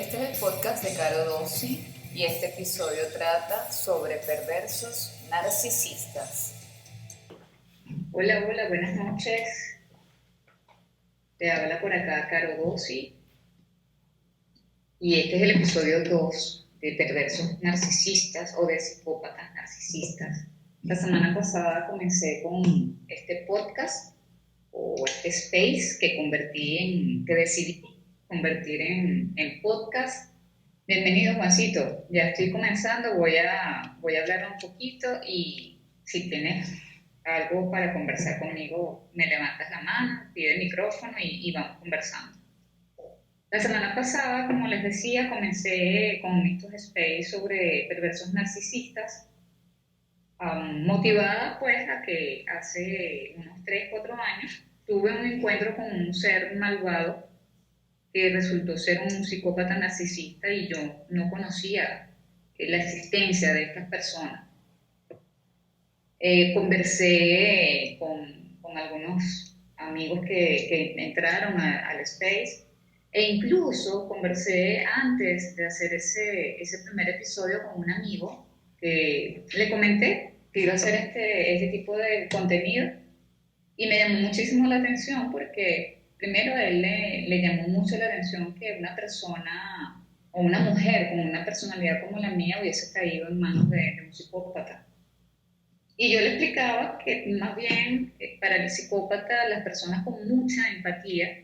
Este es el podcast de Caro Dossi y este episodio trata sobre perversos narcisistas. Hola, buenas noches. Te habla por acá Caro Dossi y este es el episodio 2 de perversos narcisistas o de psicópatas narcisistas. La semana pasada comencé con este podcast o este space que decidí convertir en podcast. Bienvenido, Juancito. Ya estoy comenzando, voy a hablar un poquito y si tienes algo para conversar conmigo, me levantas la mano, pide el micrófono y vamos conversando. La semana pasada, como les decía, comencé con estos space sobre perversos narcisistas, motivada pues a que hace unos 3, 4 años tuve un encuentro con un ser malvado que resultó ser un psicópata narcisista y yo no conocía la existencia de estas personas. Conversé con algunos amigos que entraron al space e incluso conversé antes de hacer ese primer episodio con un amigo que le comenté que iba a hacer este tipo de contenido y me llamó muchísimo la atención porque primero a él le llamó mucho la atención que una persona o una mujer con una personalidad como la mía hubiese caído en manos de un psicópata. Y yo le explicaba que más bien para el psicópata las personas con mucha empatía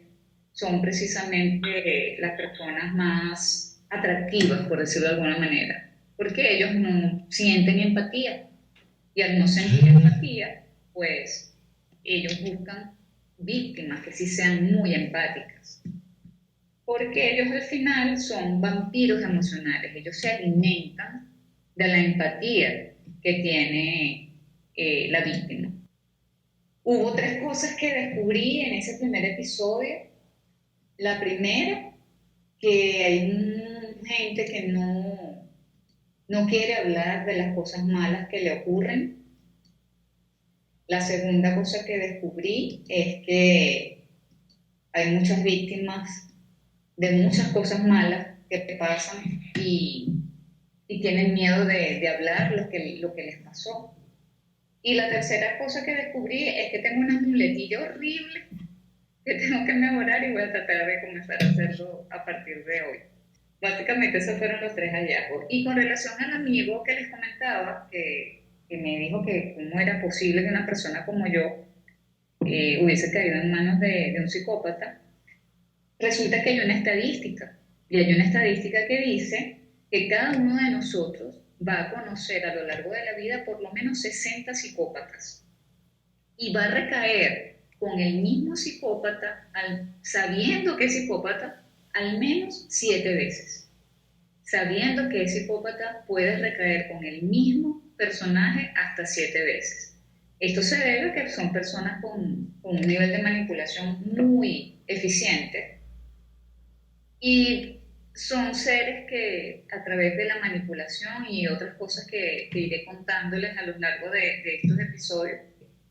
son precisamente las personas más atractivas, por decirlo de alguna manera, porque ellos no sienten empatía y al no sentir empatía, pues ellos buscan víctimas que sí sean muy empáticas, porque ellos al final son vampiros emocionales, ellos se alimentan de la empatía que tiene la víctima. Hubo 3 cosas que descubrí en ese primer episodio. La primera, que hay gente que no quiere hablar de las cosas malas que le ocurren. La segunda cosa que descubrí es que hay muchas víctimas de muchas cosas malas que te pasan y tienen miedo de hablar lo que les pasó. Y la tercera cosa que descubrí es que tengo una muletilla horrible que tengo que mejorar y voy a tratar de comenzar a hacerlo a partir de hoy. Básicamente esos fueron los 3 hallazgos. Y con relación al amigo que les comentaba, que me dijo que cómo era posible que una persona como yo hubiese caído en manos de un psicópata, resulta que hay una estadística. Y hay una estadística que dice que cada uno de nosotros va a conocer a lo largo de la vida por lo menos 60 psicópatas y va a recaer con el mismo psicópata, sabiendo que es psicópata, al menos 7 veces. Sabiendo que es psicópata, puede recaer con el mismo personaje hasta 7 veces. Esto se debe a que son personas con un nivel de manipulación muy eficiente y son seres que a través de la manipulación y otras cosas que iré contándoles a lo largo de estos episodios,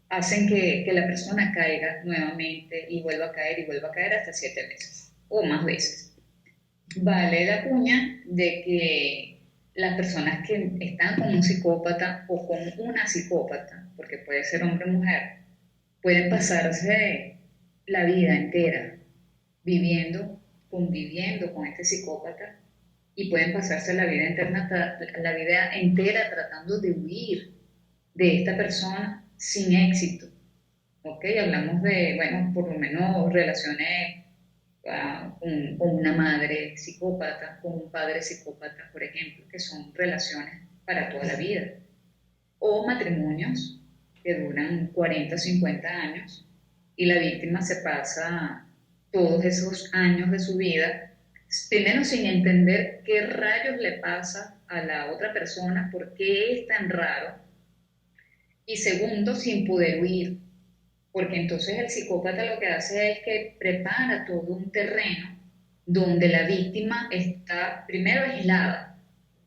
hacen que la persona caiga nuevamente y vuelva a caer hasta 7 veces o más veces. Vale la cuña de que las personas que están con un psicópata o con una psicópata, porque puede ser hombre o mujer, pueden pasarse la vida entera conviviendo con este psicópata y pueden pasarse la vida entera tratando de huir de esta persona sin éxito. ¿Ok? Hablamos de, bueno, por lo menos relaciones con una madre psicópata, con un padre psicópata, por ejemplo, que son relaciones para toda la vida. O matrimonios que duran 40, 50 años y la víctima se pasa todos esos años de su vida, primero sin entender qué rayos le pasa a la otra persona, por qué es tan raro, y segundo, sin poder huir, porque entonces el psicópata lo que hace es que prepara todo un terreno donde la víctima está primero aislada,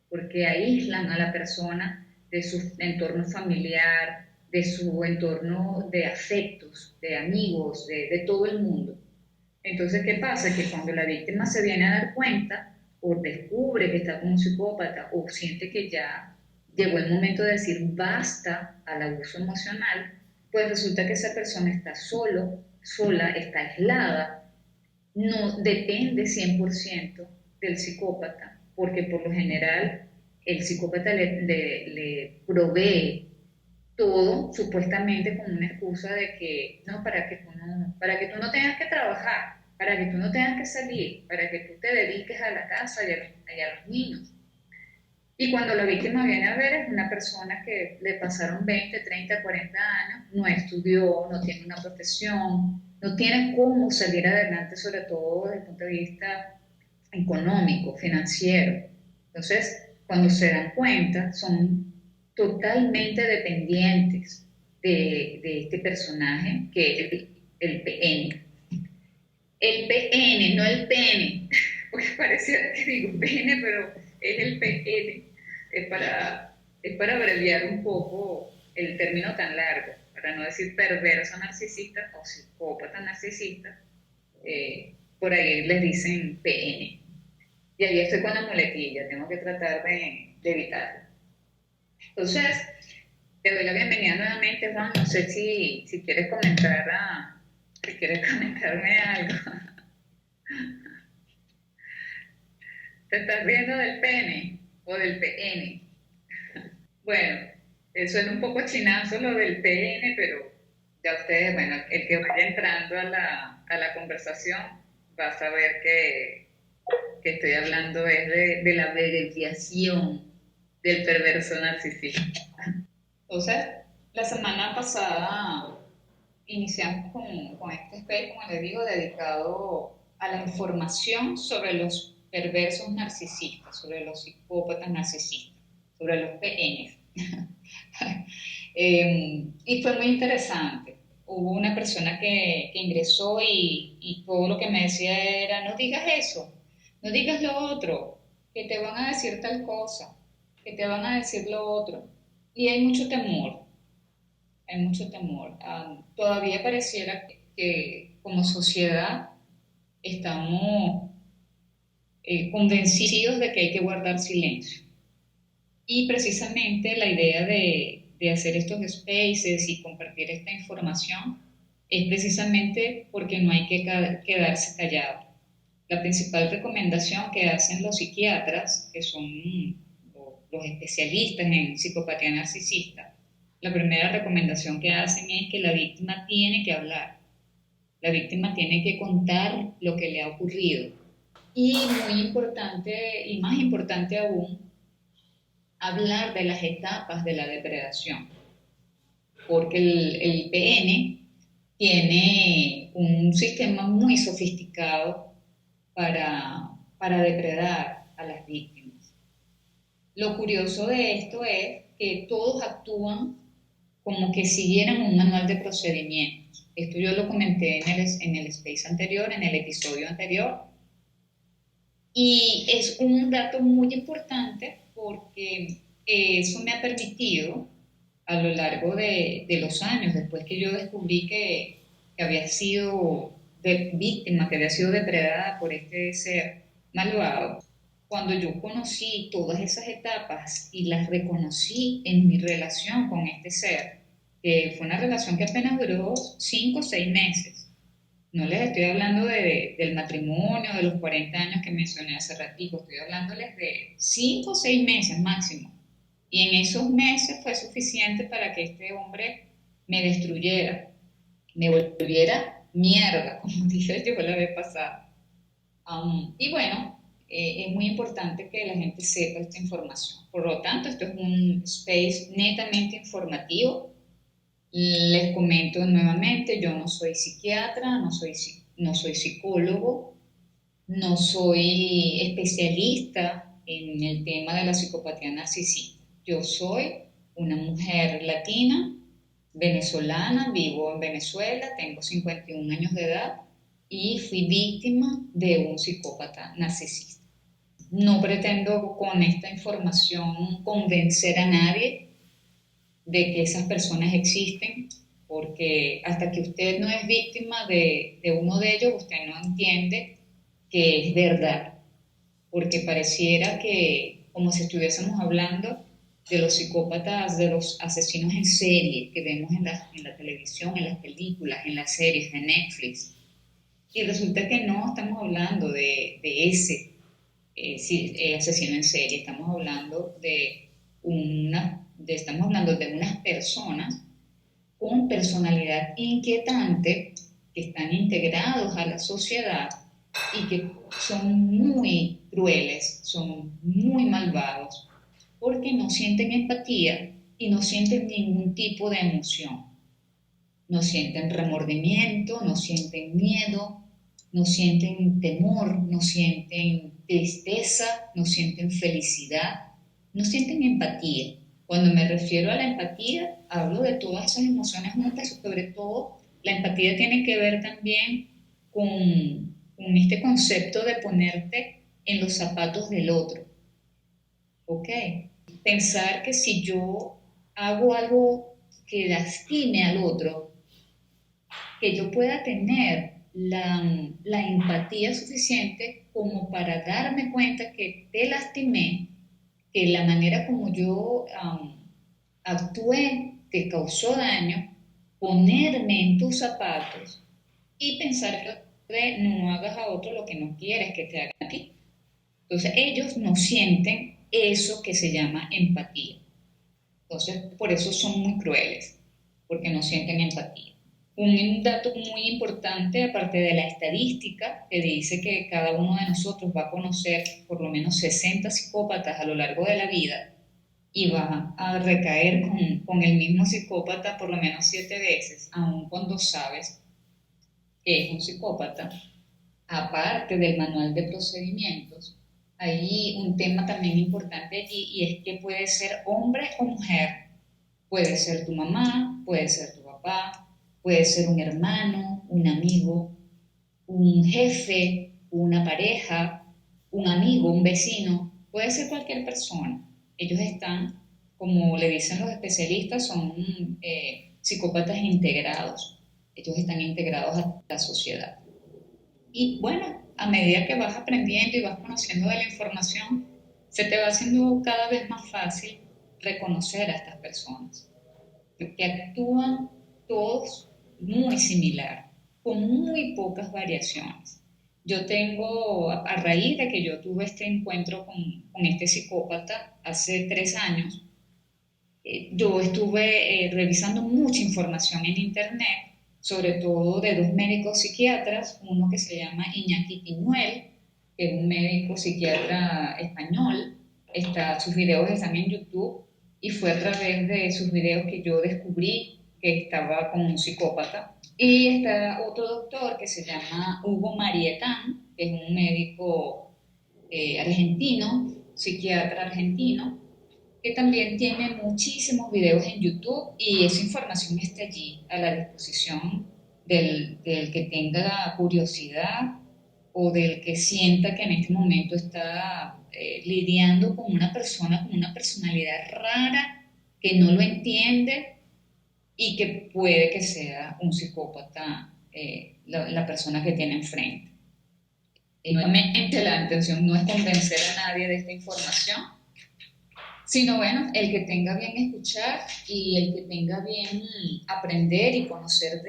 porque aíslan a la persona de su entorno familiar, de su entorno de afectos, de amigos, de todo el mundo. Entonces, ¿qué pasa? Que cuando la víctima se viene a dar cuenta, o descubre que está con un psicópata o siente que ya llegó el momento de decir basta al abuso emocional, pues resulta que esa persona está sola, está aislada, no depende 100% del psicópata, porque por lo general el psicópata le provee todo supuestamente con una excusa de que no, para que tú no tengas que trabajar, para que tú no tengas que salir, para que tú te dediques a la casa y a los niños. Y cuando la víctima viene a ver es una persona que le pasaron 20, 30, 40 años, no estudió, no tiene una profesión, no tiene cómo salir adelante, sobre todo desde el punto de vista económico, financiero. Entonces, cuando se dan cuenta, son totalmente dependientes de este personaje que es el PN. El PN, no el pene, porque pareciera que digo pene, pero es el PN. Es para, es para abreviar un poco el término tan largo, para no decir perverso narcisista o psicópata narcisista, por ahí les dicen PN. Y ahí estoy con la muletilla, tengo que tratar de evitarlo. Entonces, te doy la bienvenida nuevamente, Juan. No sé si quieres si quieres comentarme algo. ¿Te estás riendo del pene o del PN? Bueno, suena un poco chinazo lo del PN, pero ya ustedes, bueno, el que vaya entrando a la conversación va a saber que estoy hablando es de la abreviación del perverso narcisista. Entonces, la semana pasada iniciamos con este space, como les digo, dedicado a la información sobre los perversos narcisistas, sobre los psicópatas narcisistas, sobre los PNs. Y fue muy interesante. Hubo una persona que ingresó y todo lo que me decía era, no digas eso, no digas lo otro, que te van a decir tal cosa, que te van a decir lo otro. Y hay mucho temor, hay mucho temor. Todavía pareciera que como sociedad estamos convencidos de que hay que guardar silencio. Y precisamente la idea de hacer estos spaces y compartir esta información es precisamente porque no hay que quedarse callado. La principal recomendación que hacen los psiquiatras, que son los especialistas en psicopatía narcisista, la primera recomendación que hacen es que la víctima tiene que hablar, la víctima tiene que contar lo que le ha ocurrido. Y muy importante, y más importante aún, hablar de las etapas de la depredación, porque el PN tiene un sistema muy sofisticado para depredar a las víctimas. Lo curioso de esto es que todos actúan como que siguieran un manual de procedimientos. Esto yo lo comenté en el space anterior, en el episodio anterior, y es un dato muy importante porque eso me ha permitido a lo largo de los años, después que yo descubrí que había sido víctima, que había sido depredada por este ser malvado, cuando yo conocí todas esas etapas y las reconocí en mi relación con este ser, que fue una relación que apenas duró 5 o 6 meses. No les estoy hablando del matrimonio, de los 40 años que mencioné hace ratito, estoy hablándoles de 5 o 6 meses máximo. Y en esos meses fue suficiente para que este hombre me destruyera, me volviera mierda, como dije yo la vez pasada. Y bueno, es muy importante que la gente sepa esta información. Por lo tanto, esto es un space netamente informativo. Les comento nuevamente, yo no soy psiquiatra, no soy psicólogo, no soy especialista en el tema de la psicopatía narcisista. Yo soy una mujer latina, venezolana, vivo en Venezuela, tengo 51 años de edad y fui víctima de un psicópata narcisista. No pretendo con esta información convencer a nadie de que esas personas existen, porque hasta que usted no es víctima de uno de ellos, usted no entiende que es verdad. porque pareciera que, como si estuviésemos hablando de los psicópatas, de los asesinos en serie que vemos en la televisión, en las películas, en las series de Netflix. Y resulta que no estamos hablando de ese asesino en serie, estamos hablando de unas personas con personalidad inquietante que están integrados a la sociedad y que son muy crueles, son muy malvados, porque no sienten empatía y no sienten ningún tipo de emoción. No sienten remordimiento, no sienten miedo, no sienten temor, no sienten tristeza, no sienten felicidad, no sienten empatía. Cuando me refiero a la empatía, hablo de todas esas emociones juntas, sobre todo la empatía tiene que ver también con este concepto de ponerte en los zapatos del otro, ¿ok? Pensar que si yo hago algo que lastime al otro, que yo pueda tener la empatía suficiente como para darme cuenta que te lastimé, que la manera como yo actué te causó daño, ponerme en tus zapatos y pensar que no hagas a otro lo que no quieres que te hagan a ti. Entonces ellos no sienten eso que se llama empatía. Entonces por eso son muy crueles, porque no sienten empatía. Un dato muy importante, aparte de la estadística, que dice que cada uno de nosotros va a conocer por lo menos 60 psicópatas a lo largo de la vida y va a recaer con el mismo psicópata por lo menos 7 veces, aun cuando sabes que es un psicópata. Aparte del manual de procedimientos, hay un tema también importante allí y es que puede ser hombre o mujer, puede ser tu mamá, puede ser tu papá, puede ser un hermano, un amigo, un jefe, una pareja, un amigo, un vecino, puede ser cualquier persona. Ellos están, como le dicen los especialistas, son psicópatas integrados. Ellos están integrados a la sociedad. Y bueno, a medida que vas aprendiendo y vas conociendo de la información, se te va haciendo cada vez más fácil reconocer a estas personas, porque actúan todos muy similar, con muy pocas variaciones. Yo tengo, a raíz de que yo tuve este encuentro con este psicópata hace 3 años, yo estuve revisando mucha información en internet, sobre todo de dos médicos psiquiatras, uno que se llama Iñaki Tiñuel, que es un médico psiquiatra español, sus videos están en YouTube y fue a través de sus videos que yo descubrí que estaba con un psicópata. Y está otro doctor que se llama Hugo Marietán, que es un médico argentino, psiquiatra argentino, que también tiene muchísimos videos en YouTube y esa información está allí a la disposición del que tenga curiosidad o del que sienta que en este momento está lidiando con una persona con una personalidad rara, que no lo entiende y que puede que sea un psicópata la persona que tiene enfrente. Y nuevamente la intención no es convencer a nadie de esta información, sino bueno, el que tenga bien escuchar y el que tenga bien aprender y conocer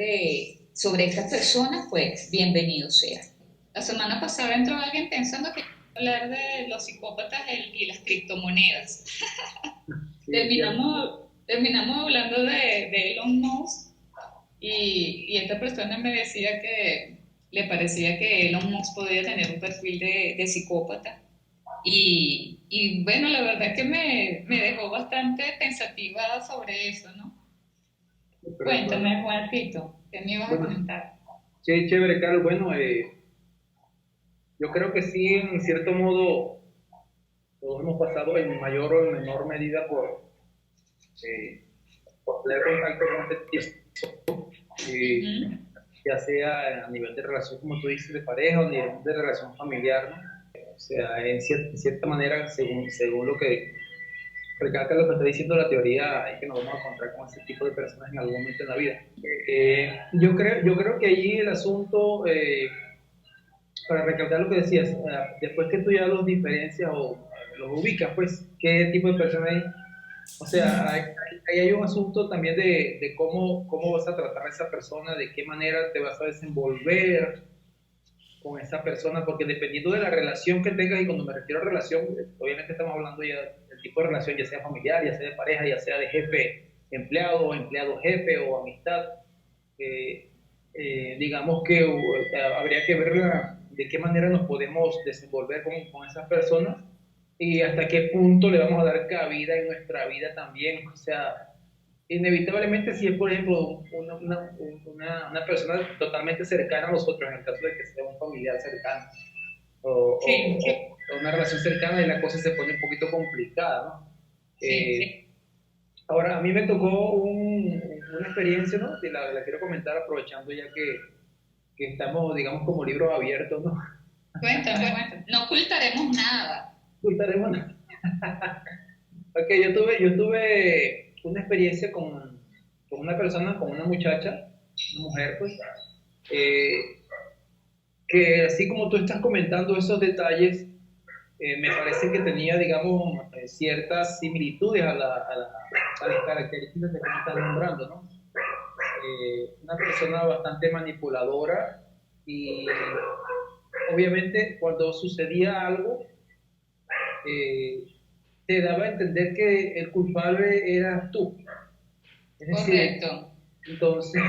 sobre estas personas, pues bienvenido sea. La semana pasada entró alguien pensando que iba a hablar de los psicópatas y las criptomonedas. Sí, terminamos hablando de Elon Musk y esta persona me decía que le parecía que Elon Musk podía tener un perfil de psicópata. Y bueno, la verdad es que me dejó bastante pensativa sobre eso, ¿no? Pero, cuéntame, Juancito, ¿qué me ibas a comentar? Sí, chévere, Carlos. Bueno, yo creo que sí, en cierto modo, todos hemos pasado en mayor o en menor medida por tener contacto con este tipo, ya sea a nivel de relación, como tú dices, de pareja o a nivel de relación familiar, ¿no? O sea, en cierta manera, según lo que recalca lo que está diciendo la teoría, hay que nos vamos a encontrar con ese tipo de personas en algún momento en la vida. Yo creo que allí el asunto para recalcar lo que decías, después que tú ya los diferencias o los ubicas, pues, ¿qué tipo de persona hay? O sea, ahí hay un asunto también de cómo vas a tratar a esa persona, de qué manera te vas a desenvolver con esa persona, porque dependiendo de la relación que tengas, y cuando me refiero a relación, obviamente estamos hablando ya del tipo de relación, ya sea familiar, ya sea de pareja, ya sea de jefe empleado, o empleado jefe, o amistad, digamos que habría que ver de qué manera nos podemos desenvolver con esas personas y hasta qué punto le vamos a dar cabida en nuestra vida también. O sea, inevitablemente si es, por ejemplo, una persona totalmente cercana a nosotros, en el caso de que sea un familiar cercano, Sí, o una relación cercana y la cosa se pone un poquito complicada, ¿no? sí. Ahora, a mí me tocó una experiencia, ¿no? La quiero comentar aprovechando ya que estamos, digamos, como libros abiertos, ¿no? Cuéntame. No ocultaremos nada. Ocultaremos nada. Ok, yo tuve una experiencia con una persona, con una muchacha, una mujer, pues, eh, que así como tú estás comentando esos detalles, me parece que tenía, digamos, ciertas similitudes a las características que tú me estás nombrando, ¿no? Una persona bastante manipuladora y obviamente cuando sucedía algo, eh, te daba a entender que el culpable eras tú. Es decir, Correcto. entonces,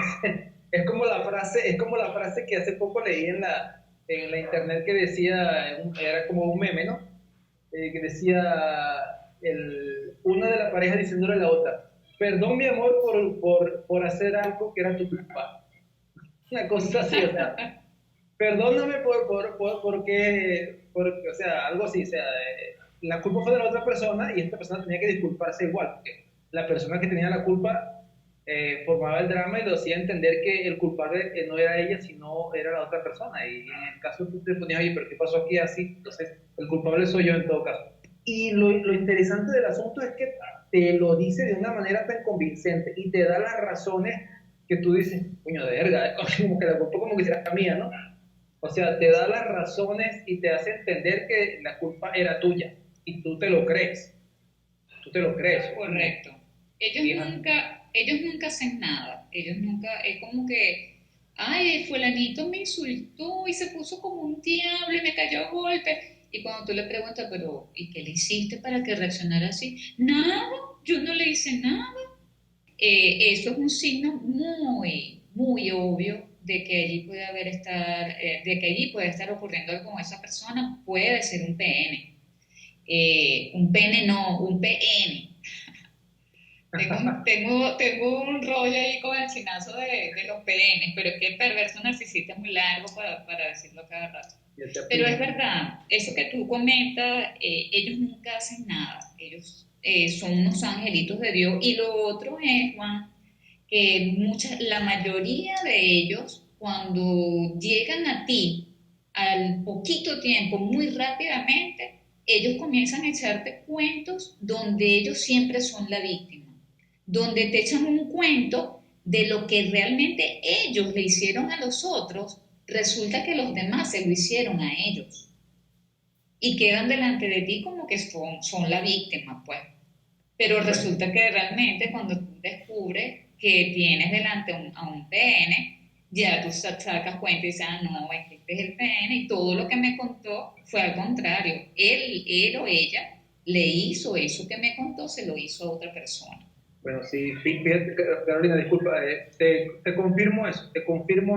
es como la frase que hace poco leí en la internet que decía, era como un meme, ¿no? Que decía una de las parejas diciéndole a la otra, perdón mi amor por hacer algo que era tu culpa. Una cosa así, o sea, perdóname porque, o sea, algo así, o sea, la culpa fue de la otra persona y esta persona tenía que disculparse igual, porque la persona que tenía la culpa formaba el drama y lo hacía entender que el culpable no era ella, sino era la otra persona. Y en el caso tú te ponías, oye, pero ¿qué pasó aquí así? Entonces, el culpable soy yo en todo caso. Y lo interesante del asunto es que te lo dice de una manera tan convincente y te da las razones que tú dices, coño, de verga, como que la culpa como que será mía, ¿no? O sea, te da las razones y te hace entender que la culpa era tuya y tú te lo crees. Tú te lo crees. Correcto. Ellos nunca hacen nada. Ellos nunca, es como que, ay, fulanito me insultó y se puso como un diablo y me cayó a golpe. Y cuando tú le preguntas, pero ¿y qué le hiciste para que reaccionara así? Nada, yo no le hice nada. Eso es un signo muy, muy obvio de que de que allí puede estar ocurriendo algo con esa persona. Puede ser un PN. Un pene no, un PN. Tengo un rollo ahí con el chinazo de los PNs, pero es que el perverso narcisista es muy largo para decirlo cada rato. Pero es verdad, eso que tú comentas, ellos nunca hacen nada, ellos son unos angelitos de Dios. Y lo otro es, Juan, que la mayoría de ellos, cuando llegan a ti al poquito tiempo, muy rápidamente, ellos comienzan a echarte cuentos donde ellos siempre son la víctima, donde te echan un cuento de lo que realmente ellos le hicieron a los otros, resulta que los demás se lo hicieron a ellos y quedan delante de ti como que son la víctima, pues. Pero resulta que realmente cuando tú descubres que tienes delante a un PN, ya tú sacas cuenta y dices, ah, no, es que este es el PN y todo lo que me contó fue al contrario. Él o ella le hizo eso que me contó, se lo hizo a otra persona. Bueno, sí, fíjate, Carolina, disculpa, te confirmo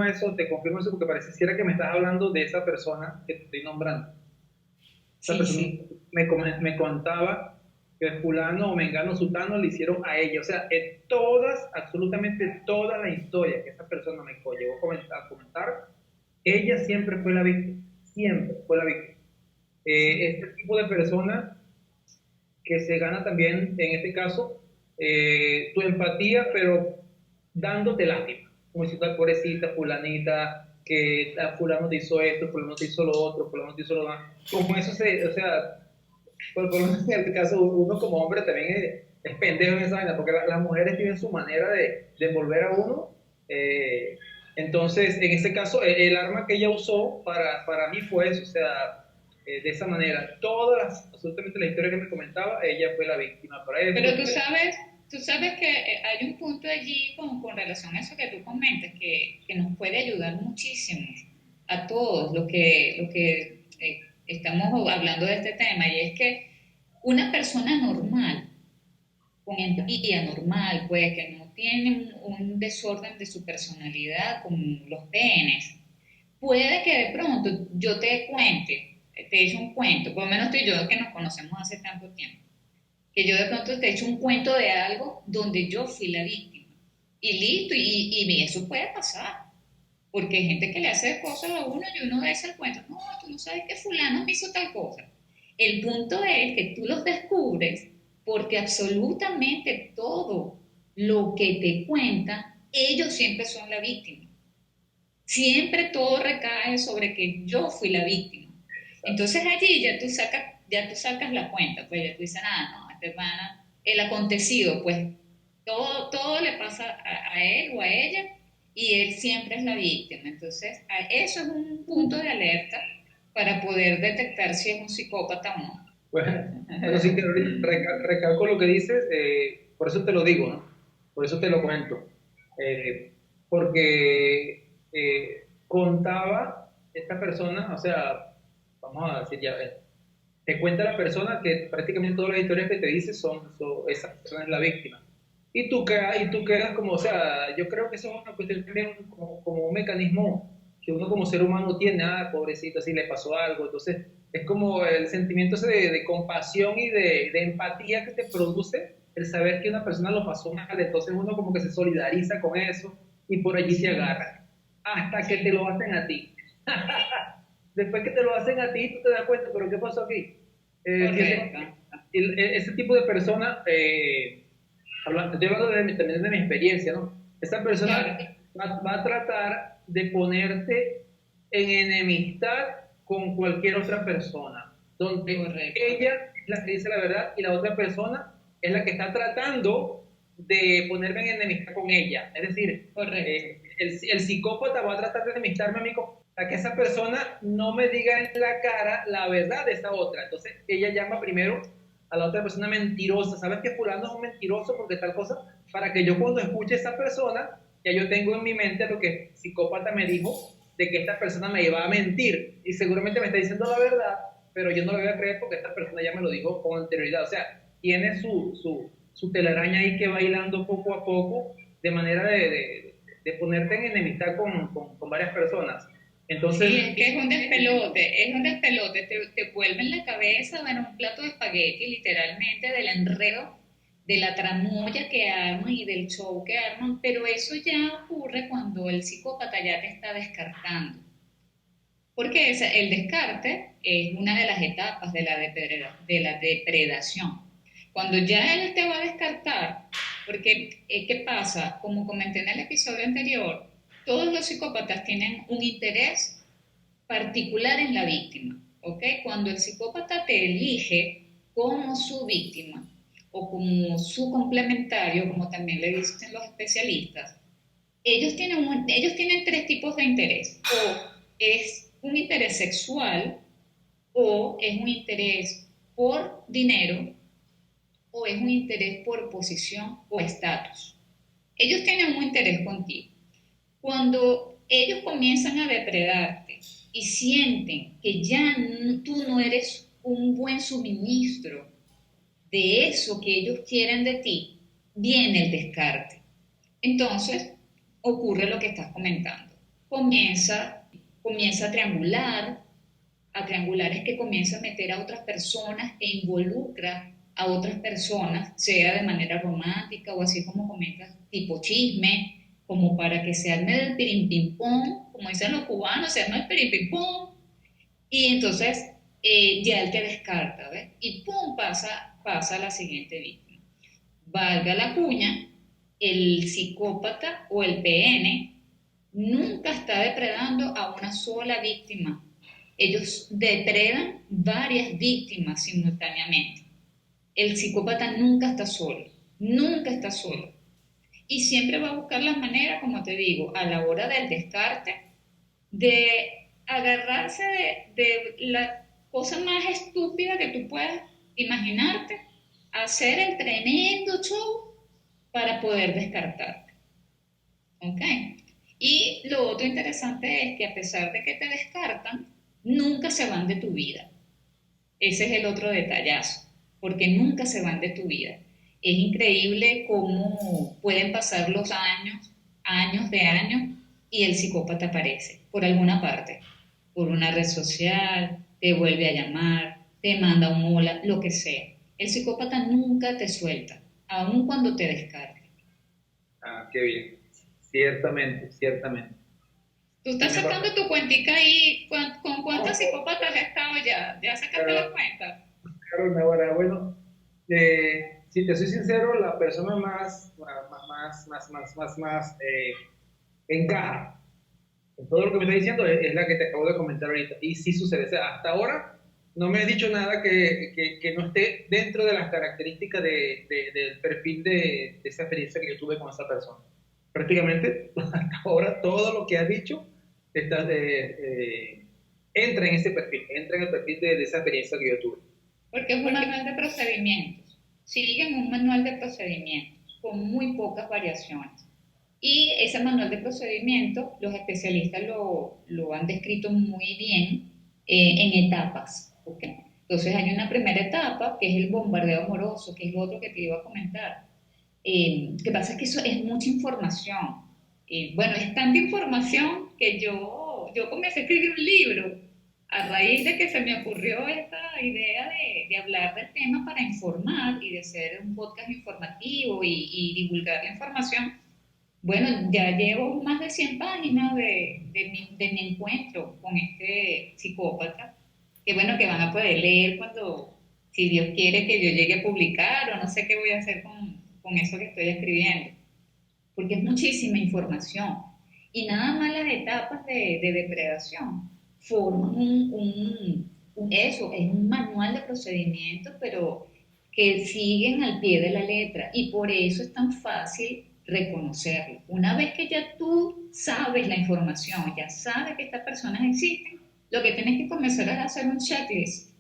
eso porque pareciera que me estás hablando de esa persona que te estoy nombrando. Esa Sí, persona sí. me contaba que fulano o mengano sutano le hicieron a ella. O sea, absolutamente toda la historia que esa persona me llegó a comentar, ella siempre fue la víctima, siempre fue la víctima. Este tipo de persona que se gana también, en este caso, tu empatía, pero dándote lástima. Como si tal pobrecita, fulanita, que fulano te hizo esto, fulano te hizo lo otro, fulano te hizo lo demás. Como eso o sea, por lo menos en el caso, uno como hombre también es pendejo en esa vaina, porque las mujeres tienen su manera de envolver a uno, Entonces, en este caso, el arma que ella usó para mí fue eso, o sea, de esa manera. Absolutamente las historias que me comentaba, ella fue la víctima para eso. Pero tú sabes que hay un punto allí con relación a eso que tú comentas, que nos puede ayudar muchísimo a todos los que estamos hablando de este tema, y es que una persona normal, con empatía normal, pues que no tiene un desorden de su personalidad como los PNs, puede que de pronto yo te cuente, te eche un cuento, por lo menos tú y yo que nos conocemos hace tanto tiempo, que yo de pronto te echo un cuento de algo donde yo fui la víctima. Y listo, y eso puede pasar, porque hay gente que le hace cosas a uno y uno dice el cuento, no, tú no sabes que fulano me hizo tal cosa. El punto es que tú los descubres porque absolutamente todo lo que te cuentan, ellos siempre son la víctima. Siempre todo recae sobre que yo fui la víctima. Entonces allí ya tú sacas la cuenta, pues ya tú dices, no, este pana, el acontecido, pues todo le pasa a él o a ella y él siempre es la víctima. Entonces eso es un punto de alerta para poder detectar si es un psicópata o no. Bueno, sí, que recalco lo que dices, por eso te lo digo, ¿no? Por eso te lo comento. Porque contaba esta persona, o sea, vamos a decir ya, te cuenta la persona que prácticamente todas las historias que te dice esa persona es la víctima. Y tú quedas como, o sea, yo creo que eso es una cuestión también como un mecanismo que uno como ser humano tiene, pobrecito, así le pasó algo. Entonces, es como el sentimiento ese de compasión y de empatía que te produce el saber que una persona lo pasó mal. Entonces, uno como que se solidariza con eso y por allí se agarra. Hasta que te lo hacen a ti. Después que te lo hacen a ti, tú te das cuenta, pero ¿qué pasó aquí? Correcto. Ese tipo de persona, estoy hablando también de mi experiencia, ¿no? Esa persona Claro. va a tratar de ponerte en enemistad con cualquier otra persona, donde Correcto. ella es la que dice la verdad y la otra persona es la que está tratando de ponerme en enemistad con ella. Es decir, el psicópata va a tratar de enemistarme a mí para que esa persona no me diga en la cara la verdad de esa otra. Entonces ella llama primero a la otra persona mentirosa. ¿Sabes que fulano es un mentiroso porque tal cosa? Para que yo cuando escuche a esa persona, ya yo tengo en mi mente lo que el psicópata me dijo, de que esta persona me iba a mentir. Y seguramente me está diciendo la verdad, pero yo no lo voy a creer porque esta persona ya me lo dijo con anterioridad. O sea, tiene su telaraña ahí que va hilando poco a poco, de manera de ponerte en enemistad con varias personas. Entonces, Sí, es que es un despelote, te vuelve en la cabeza, bueno, un plato de espagueti, literalmente, del enredo, de la tramoya que arman y del show que arman, pero eso ya ocurre cuando el psicópata ya te está descartando. Porque el descarte es una de las etapas de la depredación. Cuando ya él te va a descartar, porque ¿qué pasa? Como comenté en el episodio anterior, todos los psicópatas tienen un interés particular en la víctima, ¿ok? Cuando el psicópata te elige como su víctima o como su complementario, como también le dicen los especialistas, ellos tienen tres tipos de interés. O es un interés sexual, o es un interés por dinero, o es un interés por posición o estatus. Ellos tienen un interés contigo. Cuando ellos comienzan a depredarte y sienten que ya tú no eres un buen suministro de eso que ellos quieren de ti, viene el descarte. Entonces, ocurre lo que estás comentando. Comienza a triangular es que comienza a meter a otras personas e involucra a otras personas, sea de manera romántica o así como comentas, tipo chisme, como para que se arme el pirimpimpón, como dicen los cubanos, se arma el pirimpimpón, y entonces ya él te descarta, ¿ves? Y pum, pasa a la siguiente víctima. Valga la cuña, el psicópata o el PN nunca está depredando a una sola víctima. Ellos depredan varias víctimas simultáneamente. El psicópata nunca está solo, nunca está solo. Y siempre va a buscar la manera, como te digo, a la hora del descarte, de agarrarse de la cosa más estúpida que tú puedas imaginarte, hacer el tremendo show para poder descartarte. ¿Ok? Y lo otro interesante es que a pesar de que te descartan, nunca se van de tu vida. Ese es el otro detallazo, porque nunca se van de tu vida. Es increíble cómo pueden pasar los años, años de años, y el psicópata aparece por alguna parte, por una red social, te vuelve a llamar, te manda un hola, lo que sea. El psicópata nunca te suelta, aun cuando te descargue. Ah, qué bien. Ciertamente, ciertamente. Tú Sí, estás me pasa. sacando tu cuentica ahí, ¿con cuántos psicópatas has estado ya? ¿Ya sacaste la Claro, cuenta? claro, Navarra. Bueno, si te soy sincero, la persona más encaja en todo lo que me está diciendo es la que te acabo de comentar ahorita. Y sí sucede. O sea, hasta ahora no me has dicho nada que no esté dentro de las características del perfil de esa experiencia que yo tuve con esa persona. Prácticamente, hasta ahora, todo lo que has dicho está, entra en ese perfil, entra en el perfil de esa experiencia que yo tuve. Porque es un manual de procedimientos. Siguen un manual de procedimientos con muy pocas variaciones. Y ese manual de procedimientos, los especialistas lo han descrito muy bien en etapas. ¿Okay? Entonces hay una primera etapa que es el bombardeo amoroso, que es lo otro que te iba a comentar. Lo que pasa es que eso es mucha información. Bueno, es tanta información que yo comencé a escribir un libro a raíz de que se me ocurrió esta idea de hablar del tema para informar y de hacer un podcast informativo y divulgar la información. Bueno, ya llevo más de 100 páginas de mi encuentro con este psicópata, que bueno, que van a poder leer cuando, si Dios quiere que yo llegue a publicar o no sé qué voy a hacer con eso que estoy escribiendo, porque es muchísima información. Y nada más las etapas de depredación forman eso, es un manual de procedimientos, pero que siguen al pie de la letra y por eso es tan fácil reconocerlo. Una vez que ya tú sabes la información, ya sabes que estas personas existen, lo que tienes que comenzar es a hacer un checklist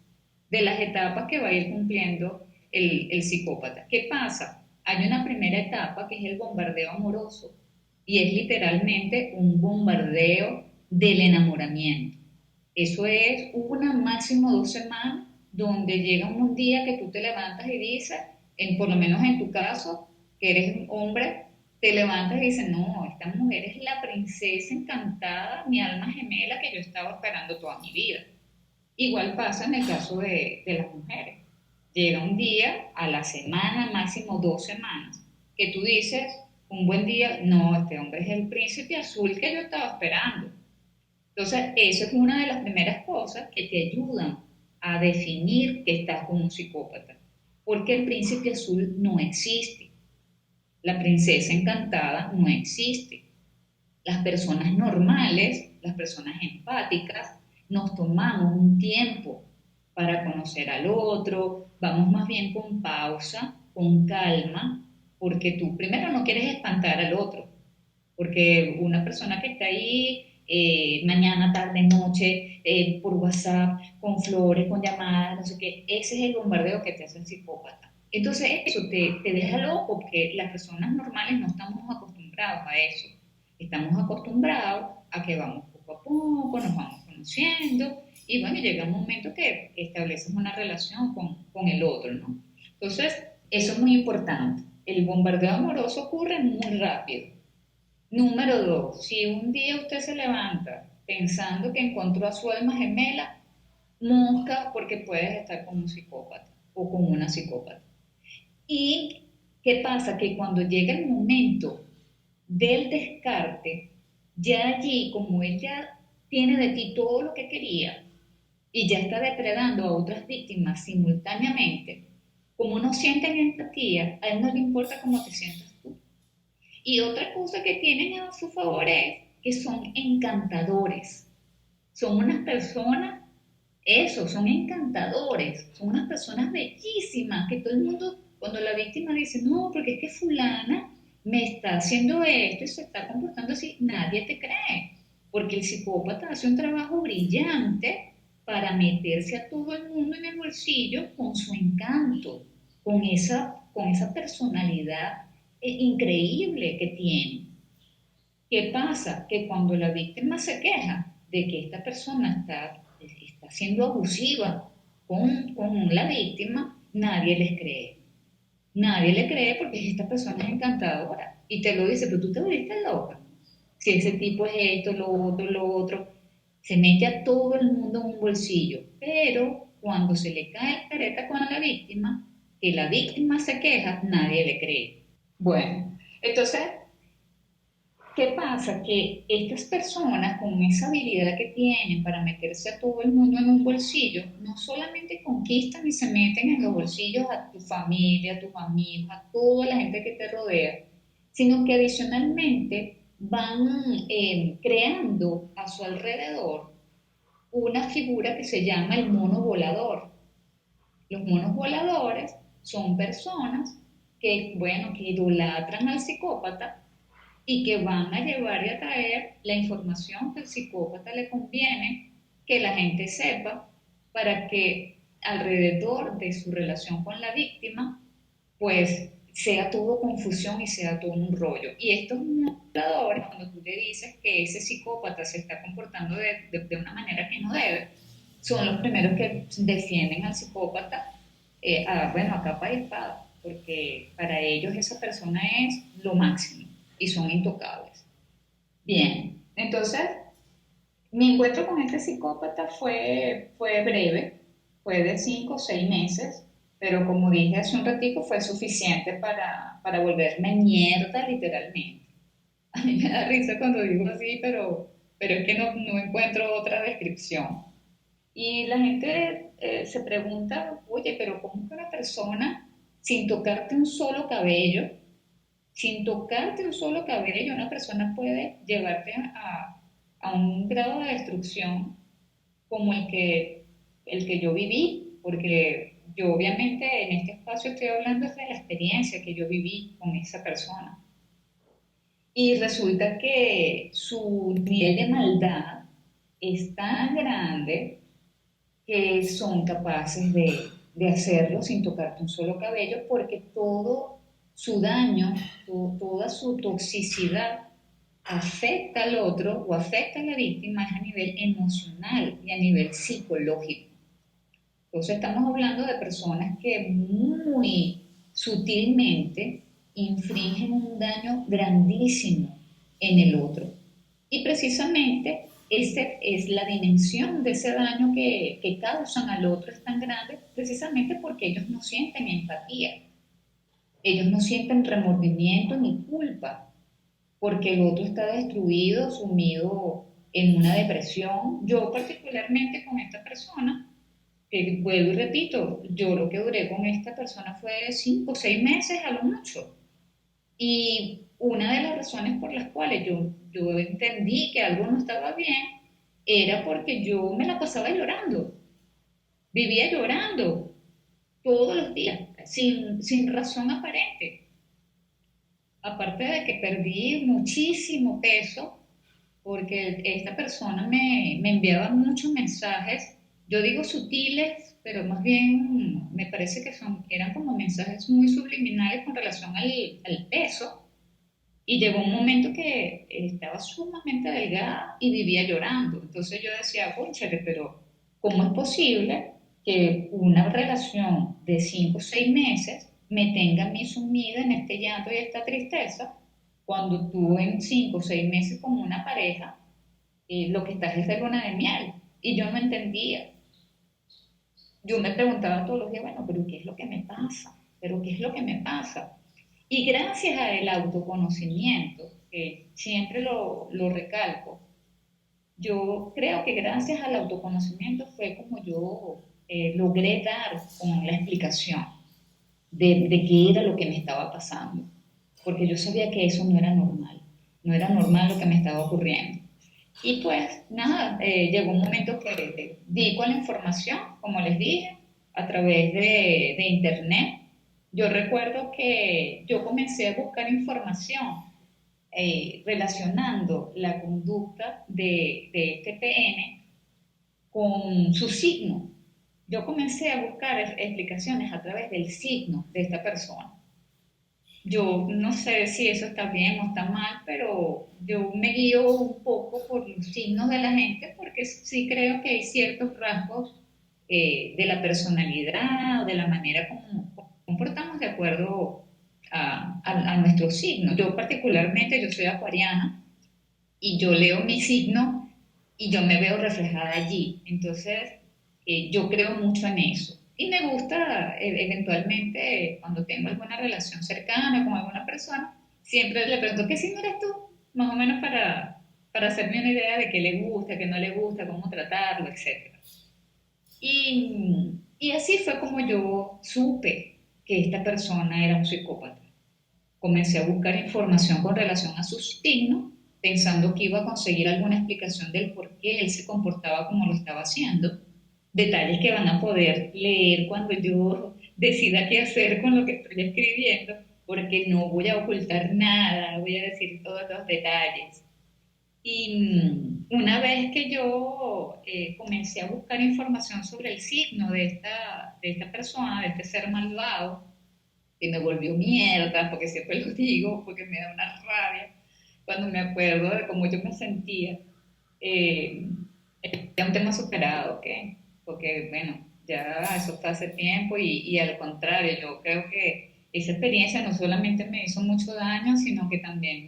de las etapas que va a ir cumpliendo el psicópata. ¿Qué pasa? Hay una primera etapa que es el bombardeo amoroso y es literalmente un bombardeo del enamoramiento. Eso es una máximo 2 semanas donde llega un día que tú te levantas y dices, por lo menos en tu caso, que eres un hombre, te levantas y dices, no, esta mujer es la princesa encantada, mi alma gemela que yo estaba esperando toda mi vida. Igual pasa en el caso de las mujeres. Llega un día a la semana, máximo 2 semanas, que tú dices, un buen día, no, este hombre es el príncipe azul que yo estaba esperando. Entonces, eso es una de las primeras cosas que te ayudan a definir que estás con un psicópata. Porque el príncipe azul no existe. La princesa encantada no existe. Las personas normales, las personas empáticas, nos tomamos un tiempo para conocer al otro, vamos más bien con pausa, con calma, porque tú primero no quieres espantar al otro, porque una persona que está ahí mañana, tarde, noche, por WhatsApp, con flores, con llamadas, no sé qué, ese es el bombardeo que te hace el psicópata. Entonces eso te deja loco porque las personas normales no estamos acostumbrados a eso. Estamos acostumbrados a que vamos poco a poco, nos vamos conociendo y bueno, llega un momento que estableces una relación con el otro, ¿no? Entonces, eso es muy importante. El bombardeo amoroso ocurre muy rápido. Número dos, si un día usted se levanta pensando que encontró a su alma gemela, mosca porque puedes estar con un psicópata o con una psicópata. ¿Y qué pasa? Que cuando llega el momento del descarte, ya allí, como él ya tiene de ti todo lo que quería y ya está depredando a otras víctimas simultáneamente, como no sienten empatía, a él no le importa cómo te sientas tú. Y otra cosa que tienen a su favor es que son encantadores. Son unas personas, eso, son encantadores, son unas personas bellísimas que todo el mundo, cuando la víctima dice, no, porque es que fulana me está haciendo esto y se está comportando así, nadie te cree, porque el psicópata hace un trabajo brillante para meterse a todo el mundo en el bolsillo con su encanto, con esa personalidad increíble que tiene. ¿Qué pasa? Que cuando la víctima se queja de que esta persona está siendo abusiva con la víctima, nadie les cree. Nadie le cree porque esta persona es encantadora. Y te lo dice, pero tú te volviste loca. Si ese tipo es esto, lo otro, se mete a todo el mundo en un bolsillo. Pero cuando se le cae el careta con la víctima, que la víctima se queja, nadie le cree. Bueno, entonces ¿qué pasa? Que estas personas con esa habilidad que tienen para meterse a todo el mundo en un bolsillo, no solamente conquistan y se meten en los bolsillos a tu familia, a tus amigos, a toda la gente que te rodea, sino que adicionalmente van creando a su alrededor una figura que se llama el mono volador. Los monos voladores son personas que, bueno, que idolatran al psicópata y que van a llevar y a traer la información que al psicópata le conviene que la gente sepa para que alrededor de su relación con la víctima, pues sea todo confusión y sea todo un rollo. Y estos manipuladores, cuando tú le dices que ese psicópata se está comportando de una manera que no debe, son los primeros que defienden al psicópata, bueno, a capa y espada, porque para ellos esa persona es lo máximo y son intocables. Bien, entonces mi encuentro con este psicópata fue breve, fue de 5 o 6 meses, pero como dije hace un ratito, fue suficiente para volverme mierda literalmente. A mí me da risa cuando digo así, pero es que no encuentro otra descripción. Y la gente se pregunta, oye, pero ¿cómo que una persona sin tocarte un solo cabello, sin tocarte un solo cabello, una persona puede llevarte a un grado de destrucción como el que yo viví? Porque yo obviamente en este espacio estoy hablando de la experiencia que yo viví con esa persona. Y resulta que su nivel de maldad es tan grande que son capaces de hacerlo sin tocarte un solo cabello porque todo su daño, toda su toxicidad afecta al otro o afecta a la víctima es a nivel emocional y a nivel psicológico. Entonces estamos hablando de personas que muy sutilmente infringen un daño grandísimo en el otro. Y precisamente esa es la dimensión de ese daño que causan al otro es tan grande precisamente porque ellos no sienten empatía, ellos no sienten remordimiento ni culpa, porque el otro está destruido, sumido en una depresión. Yo particularmente con esta persona, que vuelvo y repito, yo lo que duré con esta persona fue 5 o 6 meses a lo mucho. Y una de las razones por las cuales yo entendí que algo no estaba bien era porque yo me la pasaba llorando, vivía llorando todos los días, sin razón aparente. Aparte de que perdí muchísimo peso, porque esta persona me enviaba muchos mensajes, yo digo sutiles, pero más bien me parece que eran como mensajes muy subliminales con relación al peso. Y llegó un momento que estaba sumamente delgada y vivía llorando. Entonces yo decía, cónchale, pero ¿cómo es posible que una relación de 5 o 6 meses me tenga a mí sumida en este llanto y esta tristeza cuando tú en 5 o 6 meses con una pareja lo que estás es de luna de miel? Y yo no entendía. Yo me preguntaba todos los días, bueno, pero ¿qué es lo que me pasa? ¿Pero qué es lo que me pasa? Y gracias al autoconocimiento, que siempre lo recalco, yo creo que gracias al autoconocimiento fue como yo logré dar con la explicación de qué era lo que me estaba pasando, porque yo sabía que eso no era normal lo que me estaba ocurriendo. Y pues nada, llegó un momento que di con la información, como les dije, a través de internet. Yo recuerdo que yo comencé a buscar información relacionando la conducta de este PN con su signo. Yo comencé a buscar explicaciones a través del signo de esta persona. Yo no sé si eso está bien o está mal, pero yo me guío un poco por los signos de la gente porque sí creo que hay ciertos rasgos de la personalidad o de la manera como comportamos de acuerdo a nuestro signo. Yo particularmente, yo soy acuariana y yo leo mi signo y yo me veo reflejada allí. Entonces, yo creo mucho en eso. Y me gusta, eventualmente, cuando tengo alguna relación cercana con alguna persona, siempre le pregunto, ¿qué signo eres tú? Más o menos para hacerme una idea de qué le gusta, qué no le gusta, cómo tratarlo, etc. Y así fue como yo supe que esta persona era un psicópata. Comencé a buscar información con relación a su signo, pensando que iba a conseguir alguna explicación del por qué él se comportaba como lo estaba haciendo. Detalles que van a poder leer cuando yo decida qué hacer con lo que estoy escribiendo, porque no voy a ocultar nada, voy a decir todos los detalles. Y una vez que yo comencé a buscar información sobre el signo de esta persona, de este ser malvado, que me volvió mierda, porque siempre lo digo, porque me da una rabia cuando me acuerdo de cómo yo me sentía. Eh, ya un tema superado, ¿ok? Porque, bueno, ya eso fue hace tiempo y al contrario, yo creo que esa experiencia no solamente me hizo mucho daño, sino que también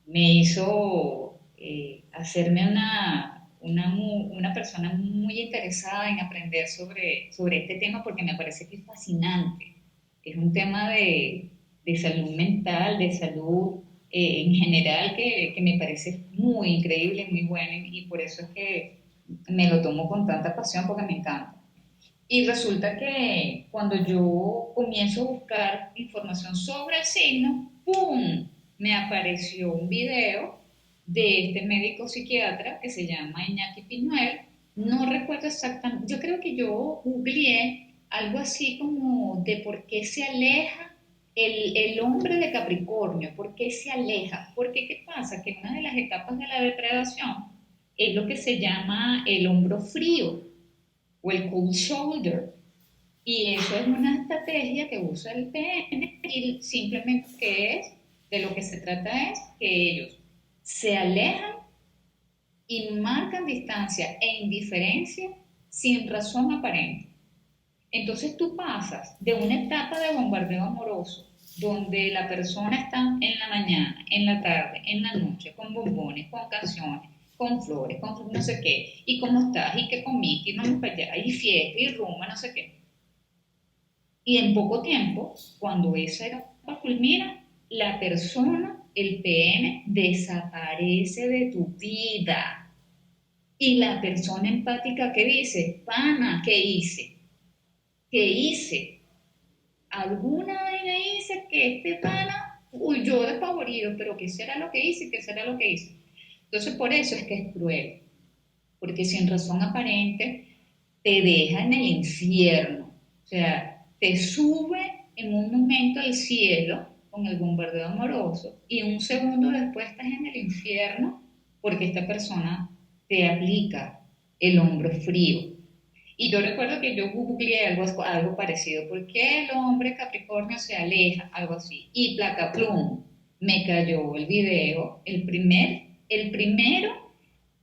me hizo hacerme una persona muy interesada en aprender sobre este tema porque me parece que es fascinante. Es un tema de salud mental, de salud en general que me parece muy increíble, muy bueno y por eso es que me lo tomo con tanta pasión porque me encanta. Y resulta que cuando yo comienzo a buscar información sobre el signo, ¡pum! Me apareció un video de este médico psiquiatra que se llama Iñaki Piñuel. No recuerdo exactamente, yo creo que yo googleé algo así como de por qué se aleja el hombre de Capricornio, por qué se aleja, porque ¿qué pasa? Que una de las etapas de la depredación es lo que se llama el hombro frío o el cold shoulder. Y eso es una estrategia que usa el PN y simplemente que es, de lo que se trata es que ellos se alejan y marcan distancia e indiferencia sin razón aparente. Entonces tú pasas de una etapa de bombardeo amoroso, donde la persona está en la mañana, en la tarde, en la noche, con bombones, con canciones, con flores, con no sé qué, y cómo estás, y qué comiste, y vamos para allá, y fiesta, y rumba, no sé qué. Y en poco tiempo, cuando esa etapa culmina, la persona, el PM, desaparece de tu vida. Y la persona empática que dice, pana, ¿qué hice? ¿Qué hice? Alguna vaina hice que este pana huyó despavorido, pero ¿qué será lo que hice? ¿Qué será lo que hice? Entonces, por eso es que es cruel, porque sin razón aparente te deja en el infierno, o sea, te sube en un momento al cielo con el bombardeo amoroso y un segundo después estás en el infierno porque esta persona te aplica el hombro frío. Y yo recuerdo que yo googleé algo parecido. ¿Por qué el hombre Capricornio se aleja? Algo así. Y placa plum, me cayó el video, el primero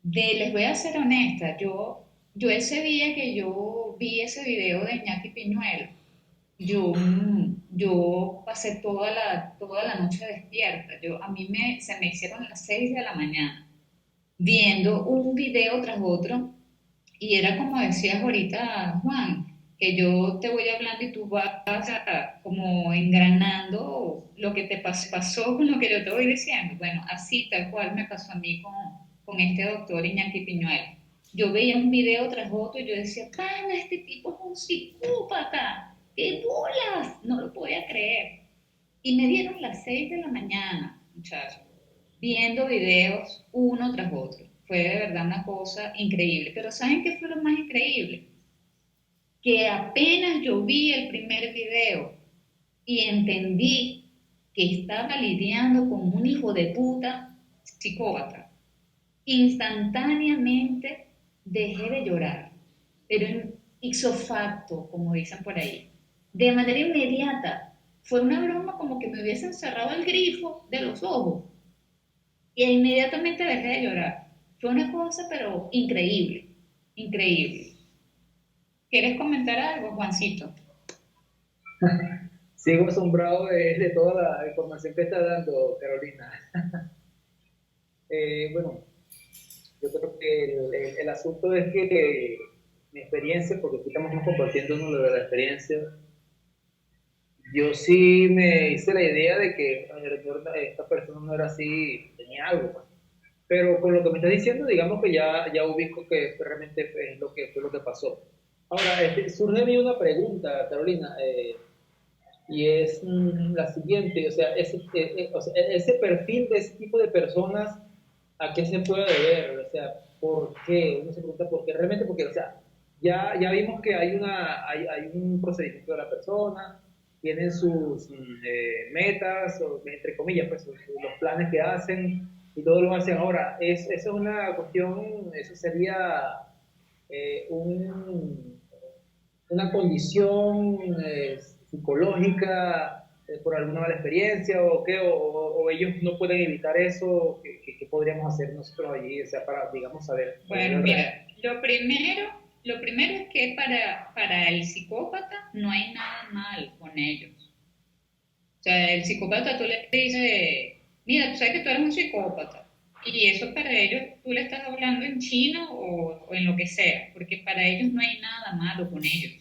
les voy a ser honesta, yo ese día que yo vi ese video de Iñaki Piñuelo, yo pasé toda la noche despierta. A mí se me hicieron las 6 de la mañana viendo un video tras otro y era como decías ahorita, Juan, que yo te voy hablando y tú vas como engranando lo que te pasó con lo que yo te voy diciendo. Bueno, así tal cual me pasó a mí con este doctor Iñaki Piñuel. Yo veía un video tras otro y yo decía, pana, este tipo es un psicópata, ¡qué bolas! No lo podía creer. Y me dieron las 6 de la mañana, muchachos, viendo videos uno tras otro. Fue de verdad una cosa increíble. Pero ¿saben qué fue lo más increíble? Que apenas yo vi el primer video, y entendí que estaba lidiando con un hijo de puta psicópata, instantáneamente dejé de llorar, pero en ipso facto, como dicen por ahí, de manera inmediata. Fue una broma como que me hubiesen cerrado el grifo de los ojos y inmediatamente dejé de llorar. Fue una cosa, pero increíble, increíble. ¿Quieres comentar algo, Juancito? Sigo asombrado de toda la información que está dando Carolina. Bueno, yo creo que el asunto es que mi experiencia, porque aquí estamos compartiendo uno de la experiencia, yo sí me hice la idea de que esta persona no era así, tenía algo, pues. Pero con lo que me estás diciendo, digamos que ya ubico que realmente es lo que fue lo que pasó. Ahora, surge a mí una pregunta, Carolina, y es la siguiente, o sea, ese perfil de ese tipo de personas, ¿a qué se puede deber? O sea, ¿por qué? Uno se pregunta por qué, realmente porque, o sea, ya vimos que hay un procedimiento de la persona, tienen sus metas, o, entre comillas, pues los planes que hacen y todo lo hacen. Ahora, eso es una cuestión, eso sería un una condición psicológica por alguna mala experiencia o qué, o ellos no pueden evitar eso, ¿qué podríamos hacer nosotros allí, o sea, para, digamos, saber? Bueno, mira, lo primero es que para el psicópata no hay nada mal con ellos. O sea, el psicópata tú le dices, mira, tú sabes que tú eres un psicópata. Y eso para ellos tú le estás hablando en chino o en lo que sea, porque para ellos no hay nada malo con ellos.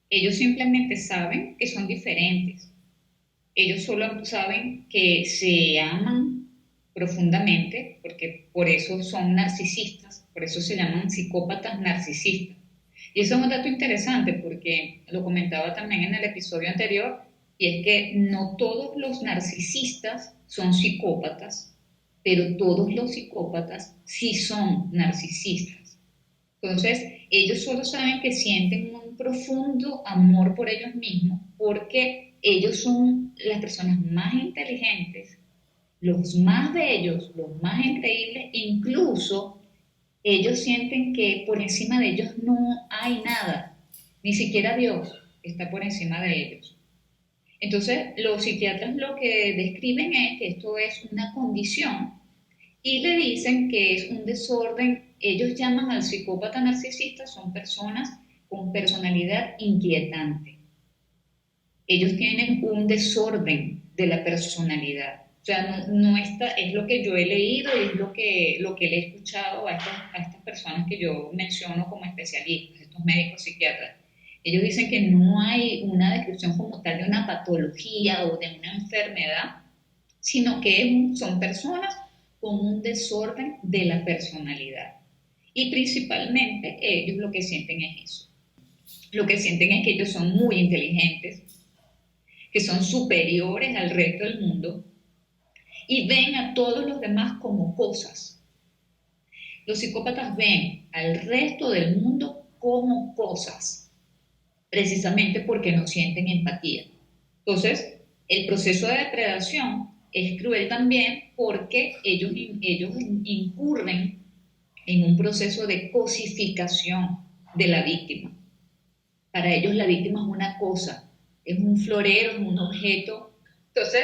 Ellos simplemente saben que son diferentes. Ellos solo saben que se aman profundamente, porque por eso son narcisistas, por eso se llaman psicópatas narcisistas. Y eso es un dato interesante porque lo comentaba también en el episodio anterior, y es que no todos los narcisistas son psicópatas, pero todos los psicópatas sí son narcisistas. Entonces, ellos solo saben que sienten un profundo amor por ellos mismos porque ellos son las personas más inteligentes, los más bellos, los más increíbles, incluso ellos sienten que por encima de ellos no hay nada, ni siquiera Dios está por encima de ellos. Entonces, los psiquiatras lo que describen es que esto es una condición y le dicen que es un desorden. Ellos llaman al psicópata narcisista, son personas con personalidad inquietante. Ellos tienen un desorden de la personalidad. O sea, no está, es lo que yo he leído y es lo que le he escuchado a estas personas que yo menciono como especialistas, estos médicos psiquiatras. Ellos dicen que no hay una descripción como tal de una patología o de una enfermedad, sino que son personas con un desorden de la personalidad. Y principalmente ellos lo que sienten es eso. Lo que sienten es que ellos son muy inteligentes, que son superiores al resto del mundo y ven a todos los demás como cosas. Los psicópatas ven al resto del mundo como cosas, precisamente porque no sienten empatía. Entonces, el proceso de depredación es cruel también porque ellos incurren en un proceso de cosificación de la víctima. Para ellos la víctima es una cosa, es un florero, es un objeto. Entonces,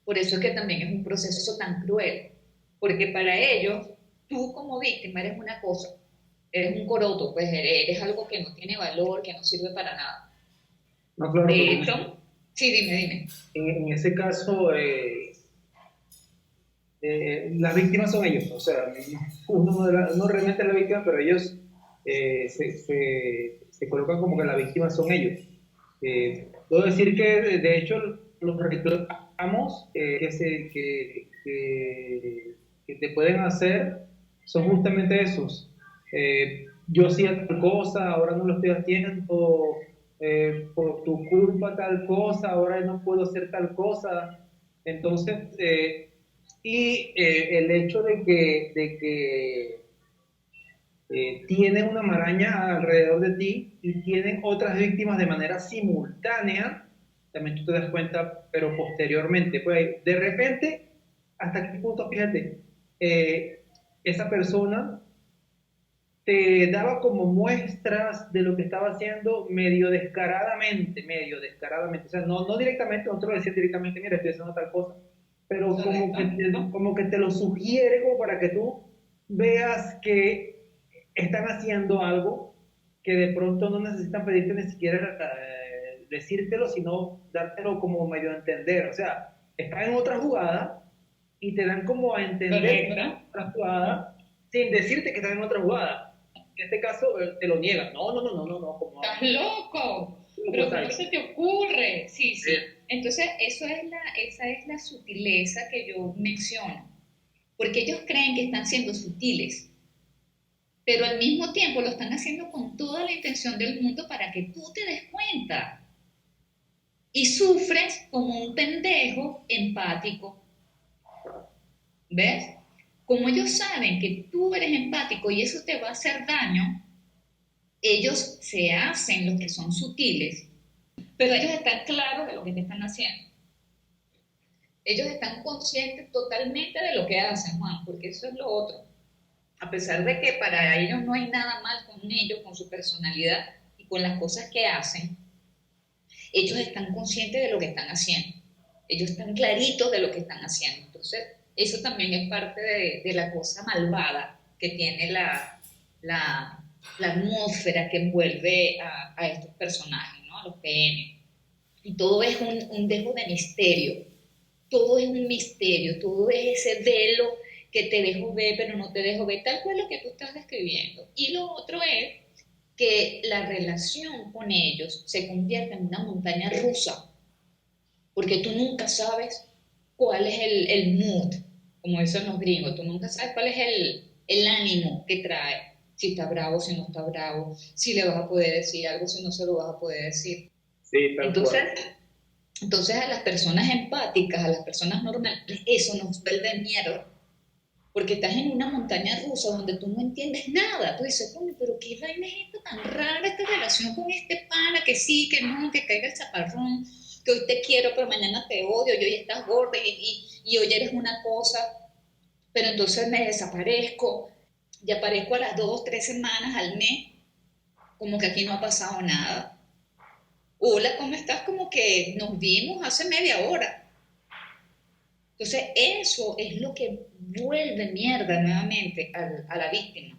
por eso es que también es un proceso tan cruel, porque para ellos, tú como víctima eres una cosa, eres un coroto, pues eres algo que no tiene valor, que no sirve para nada. No, claro, De hecho, sí, dime. en ese caso, las víctimas son ellos, o sea, no realmente es la víctima, pero ellos se colocan como que la víctima son ellos. Puedo decir que de hecho los reclamos que te pueden hacer son justamente esos. Yo hacía tal cosa, ahora no lo estoy haciendo, por tu culpa tal cosa, ahora no puedo hacer tal cosa. Entonces, el hecho de que tienen una maraña alrededor de ti y tienen otras víctimas de manera simultánea, también tú te das cuenta, pero posteriormente, pues de repente, ¿hasta qué punto, fíjate, esa persona te daba como muestras de lo que estaba haciendo medio descaradamente, o sea, no directamente, no te lo decía directamente, mira, estoy haciendo tal cosa, pero como que te lo sugiere como para que tú veas que están haciendo algo que de pronto no necesitan pedirte ni siquiera decírtelo, sino dártelo como medio a entender, o sea, están en otra jugada y te dan como a entender que están en otra jugada sin decirte que están en otra jugada. En este caso te lo niegan. No, como ¡Estás loco! ¿Pero cómo se te ocurre? Sí, sí. Entonces, esa es la sutileza que yo menciono. Porque ellos creen que están siendo sutiles, pero al mismo tiempo lo están haciendo con toda la intención del mundo para que tú te des cuenta. Y sufres como un pendejo empático. ¿Ves? Como ellos saben que tú eres empático y eso te va a hacer daño, ellos se hacen los que son sutiles, pero ellos están claros de lo que te están haciendo. Ellos están conscientes totalmente de lo que hacen, Juan, porque eso es lo otro. A pesar de que para ellos no hay nada mal con ellos, con su personalidad y con las cosas que hacen, ellos están conscientes de lo que están haciendo. Ellos están claritos de lo que están haciendo. Entonces, eso también es parte de la cosa malvada que tiene la atmósfera que envuelve a estos personajes, ¿no? A los PN. Y todo es un dejo de misterio. Todo es un misterio, todo es ese velo que te dejo ver, pero no te dejo ver, tal cual lo que tú estás describiendo. Y lo otro es que la relación con ellos se convierte en una montaña rusa, porque tú nunca sabes cuál es el mood, como dicen los gringos, tú nunca sabes cuál es el ánimo que trae, si está bravo, si no está bravo, si le vas a poder decir algo, si no se lo vas a poder decir. Sí, Entonces a las personas empáticas, a las personas normales, eso nos vuelve mierda. Porque estás en una montaña rusa donde tú no entiendes nada. Tú dices, coño, pero qué vaina es esto tan rara, esta relación con este pana, que sí, que no, que caiga el chaparrón, que hoy te quiero, pero mañana te odio, y hoy estás gorda y hoy eres una cosa, pero entonces me desaparezco, y aparezco a las 2 o 3 semanas, al mes, como que aquí no ha pasado nada. Hola, ¿cómo estás? Como que nos vimos hace media hora. Entonces, eso es lo que vuelve mierda nuevamente a la víctima,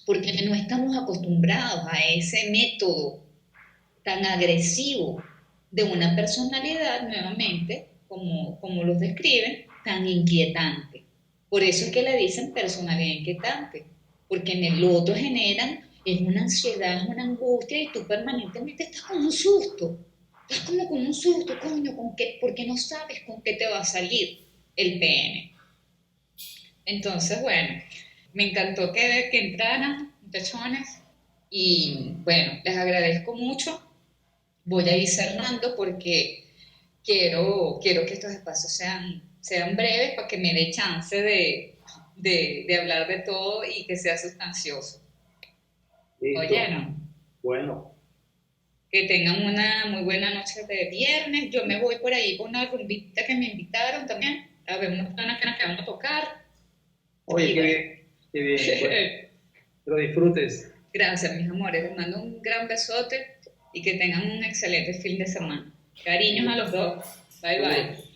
porque no estamos acostumbrados a ese método tan agresivo de una personalidad, nuevamente, como los describen, tan inquietante. Por eso es que le dicen personalidad inquietante, porque en el otro generan es una ansiedad, es una angustia y tú permanentemente estás con un susto. Estás como con un susto, coño, porque no sabes con qué te va a salir el PN. Entonces, bueno, me encantó que entraran, muchachones, y bueno, les agradezco mucho. Voy a ir cerrando porque quiero que estos espacios sean breves para que me dé chance de hablar de todo y que sea sustancioso. Listo. ¿Oyeron? Bueno. Que tengan una muy buena noche de viernes. Yo me voy por ahí con una rumbita que me invitaron también. A ver unos planes que nos quedan a tocar. Oye, qué bien. Bueno, lo disfrutes. Gracias, mis amores. Les mando un gran besote y que tengan un excelente fin de semana. Cariños a los dos. Bye, bye.